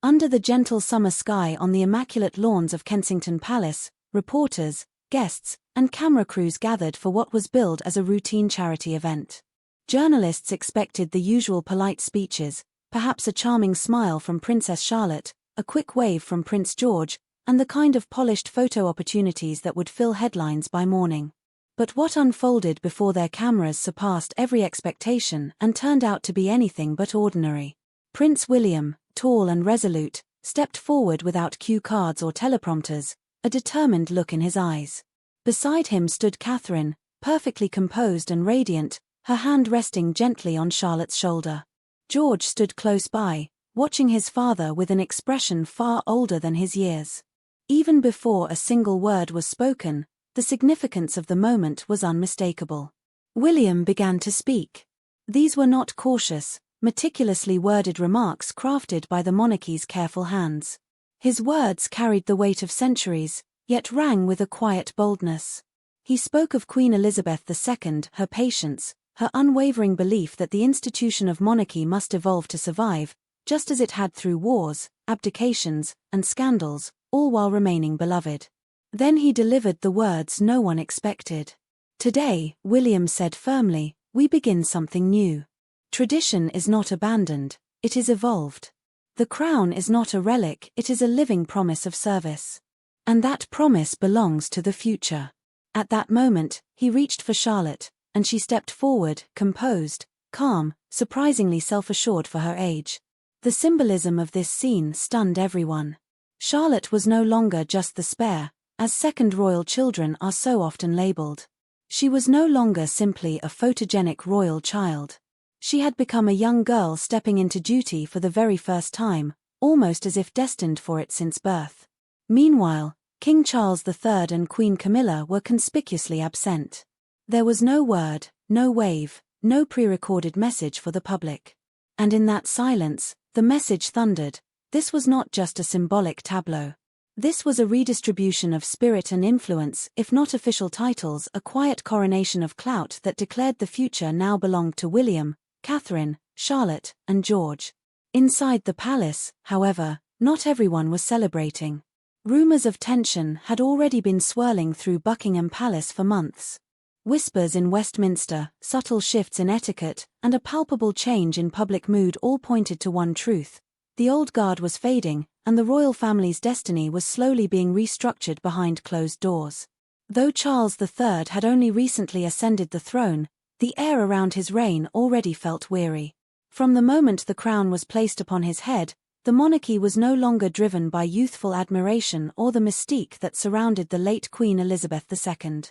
Under the gentle summer sky on the immaculate lawns of Kensington Palace, reporters, guests, and camera crews gathered for what was billed as a routine charity event. Journalists expected the usual polite speeches, perhaps a charming smile from Princess Charlotte, a quick wave from Prince George, and the kind of polished photo opportunities that would fill headlines by morning. But what unfolded before their cameras surpassed every expectation and turned out to be anything but ordinary. Prince William, tall and resolute, stepped forward without cue cards or teleprompters, a determined look in his eyes. Beside him stood Catherine, perfectly composed and radiant, her hand resting gently on Charlotte's shoulder. George stood close by, watching his father with an expression far older than his years. Even before a single word was spoken, the significance of the moment was unmistakable. William began to speak. These were not cautious, meticulously worded remarks crafted by the monarchy's careful hands. His words carried the weight of centuries, yet rang with a quiet boldness. He spoke of Queen Elizabeth II, her patience, her unwavering belief that the institution of monarchy must evolve to survive, just as it had through wars, abdications, and scandals, all while remaining beloved. Then he delivered the words no one expected. Today, William said firmly, we begin something new. Tradition is not abandoned, it is evolved. The crown is not a relic, it is a living promise of service. And that promise belongs to the future. At that moment, he reached for Charlotte, and she stepped forward, composed, calm, surprisingly self-assured for her age. The symbolism of this scene stunned everyone. Charlotte was no longer just the spare, as second royal children are so often labeled. She was no longer simply a photogenic royal child. She had become a young girl stepping into duty for the very first time, almost as if destined for it since birth. Meanwhile, King Charles III and Queen Camilla were conspicuously absent. There was no word, no wave, no pre-recorded message for the public. And in that silence, the message thundered. This was not just a symbolic tableau. This was a redistribution of spirit and influence, if not official titles, a quiet coronation of clout that declared the future now belonged to William, Catherine, Charlotte, and George. Inside the palace, however, not everyone was celebrating. Rumors of tension had already been swirling through Buckingham Palace for months. Whispers in Westminster, subtle shifts in etiquette, and a palpable change in public mood all pointed to one truth. The old guard was fading, and the royal family's destiny was slowly being restructured behind closed doors. Though Charles III had only recently ascended the throne, the air around his reign already felt weary. From the moment the crown was placed upon his head, the monarchy was no longer driven by youthful admiration or the mystique that surrounded the late Queen Elizabeth II.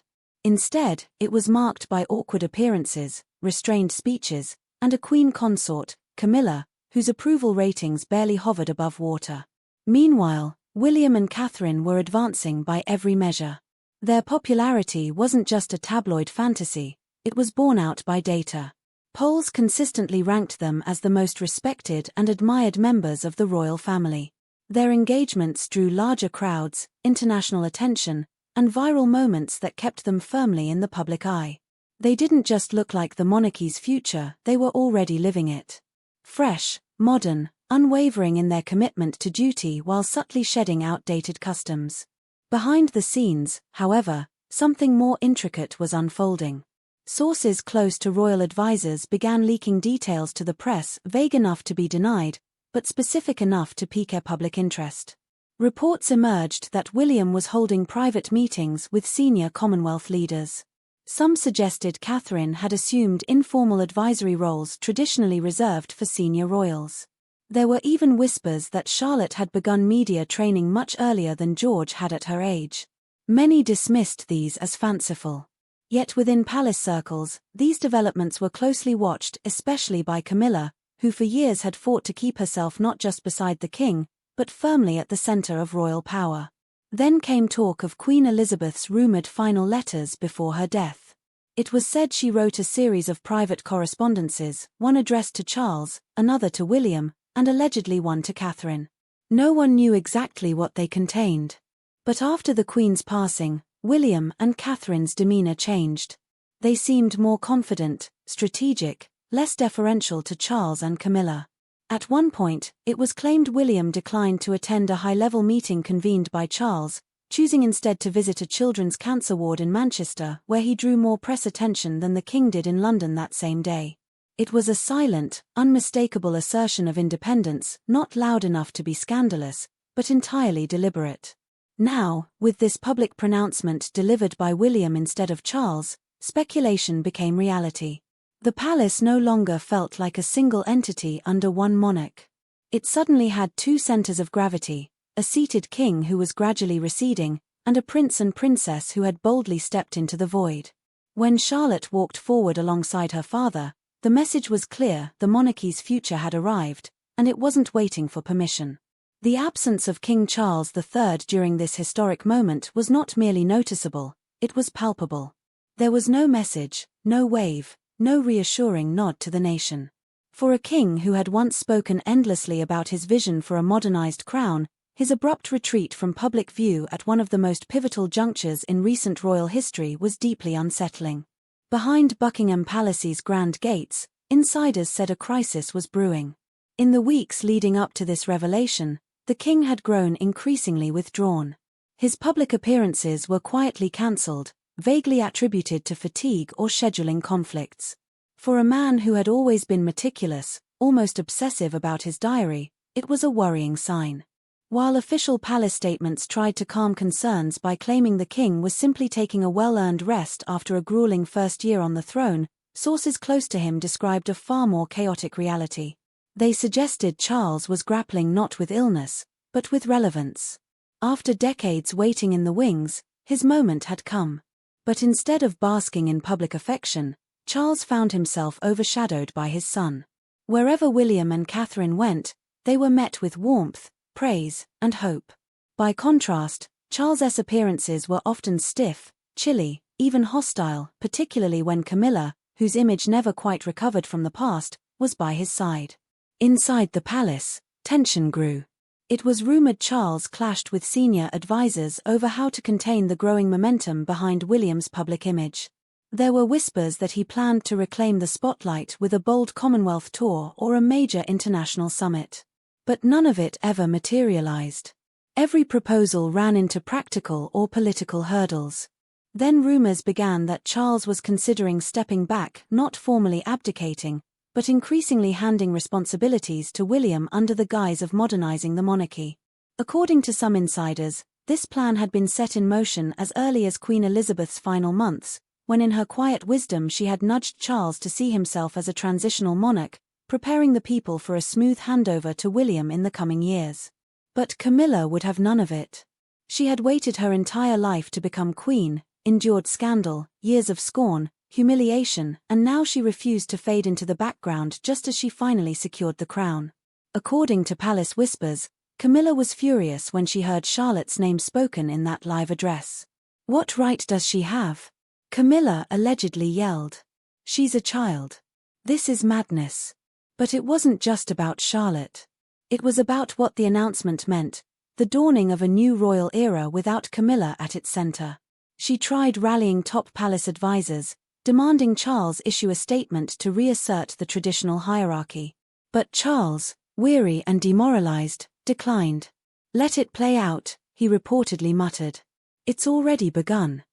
Instead, it was marked by awkward appearances, restrained speeches, and a queen consort, Camilla, whose approval ratings barely hovered above water. Meanwhile, William and Catherine were advancing by every measure. Their popularity wasn't just a tabloid fantasy, it was borne out by data. Polls consistently ranked them as the most respected and admired members of the royal family. Their engagements drew larger crowds, international attention, and viral moments that kept them firmly in the public eye. They didn't just look like the monarchy's future, they were already living it. Fresh, modern, unwavering in their commitment to duty while subtly shedding outdated customs. Behind the scenes, however, something more intricate was unfolding. Sources close to royal advisors began leaking details to the press, vague enough to be denied, but specific enough to pique public interest. Reports emerged that William was holding private meetings with senior Commonwealth leaders. Some suggested Catherine had assumed informal advisory roles traditionally reserved for senior royals. There were even whispers that Charlotte had begun media training much earlier than George had at her age. Many dismissed these as fanciful. Yet within palace circles, these developments were closely watched, especially by Camilla, who for years had fought to keep herself not just beside the king, but firmly at the center of royal power. Then came talk of Queen Elizabeth's rumored final letters before her death. It was said she wrote a series of private correspondences, one addressed to Charles, another to William, and allegedly one to Catherine. No one knew exactly what they contained. But after the Queen's passing, William and Catherine's demeanor changed. They seemed more confident, strategic, less deferential to Charles and Camilla. At one point, it was claimed William declined to attend a high-level meeting convened by Charles, choosing instead to visit a children's cancer ward in Manchester, where he drew more press attention than the king did in London that same day. It was a silent, unmistakable assertion of independence, not loud enough to be scandalous, but entirely deliberate. Now, with this public pronouncement delivered by William instead of Charles, speculation became reality. The palace no longer felt like a single entity under one monarch. It suddenly had two centers of gravity, a seated king who was gradually receding, and a prince and princess who had boldly stepped into the void. When Charlotte walked forward alongside her father, the message was clear: the monarchy's future had arrived, and it wasn't waiting for permission. The absence of King Charles III during this historic moment was not merely noticeable, it was palpable. There was no message, no wave, no reassuring nod to the nation. For a king who had once spoken endlessly about his vision for a modernized crown, his abrupt retreat from public view at one of the most pivotal junctures in recent royal history was deeply unsettling. Behind Buckingham Palace's grand gates, insiders said a crisis was brewing. In the weeks leading up to this revelation, the king had grown increasingly withdrawn. His public appearances were quietly cancelled, vaguely attributed to fatigue or scheduling conflicts. For a man who had always been meticulous, almost obsessive about his diary, it was a worrying sign. While official palace statements tried to calm concerns by claiming the king was simply taking a well-earned rest after a grueling first year on the throne, sources close to him described a far more chaotic reality. They suggested Charles was grappling not with illness, but with relevance. After decades waiting in the wings, his moment had come. But instead of basking in public affection, Charles found himself overshadowed by his son. Wherever William and Catherine went, they were met with warmth, praise, and hope. By contrast, Charles's appearances were often stiff, chilly, even hostile, particularly when Camilla, whose image never quite recovered from the past, was by his side. Inside the palace, tension grew. It was rumored Charles clashed with senior advisors over how to contain the growing momentum behind William's public image. There were whispers that he planned to reclaim the spotlight with a bold Commonwealth tour or a major international summit. But none of it ever materialized. Every proposal ran into practical or political hurdles. Then rumors began that Charles was considering stepping back, not formally abdicating, but increasingly handing responsibilities to William under the guise of modernizing the monarchy. According to some insiders, this plan had been set in motion as early as Queen Elizabeth's final months, when in her quiet wisdom she had nudged Charles to see himself as a transitional monarch, preparing the people for a smooth handover to William in the coming years. But Camilla would have none of it. She had waited her entire life to become queen, endured scandal, years of scorn, humiliation, and now she refused to fade into the background just as she finally secured the crown. According to palace whispers, Camilla was furious when she heard Charlotte's name spoken in that live address. "What right does she have?" Camilla allegedly yelled. "She's a child. This is madness." But it wasn't just about Charlotte. It was about what the announcement meant, the dawning of a new royal era without Camilla at its center. She tried rallying top palace advisors, demanding Charles issue a statement to reassert the traditional hierarchy. But Charles, weary and demoralized, declined. "Let it play out," he reportedly muttered. "It's already begun."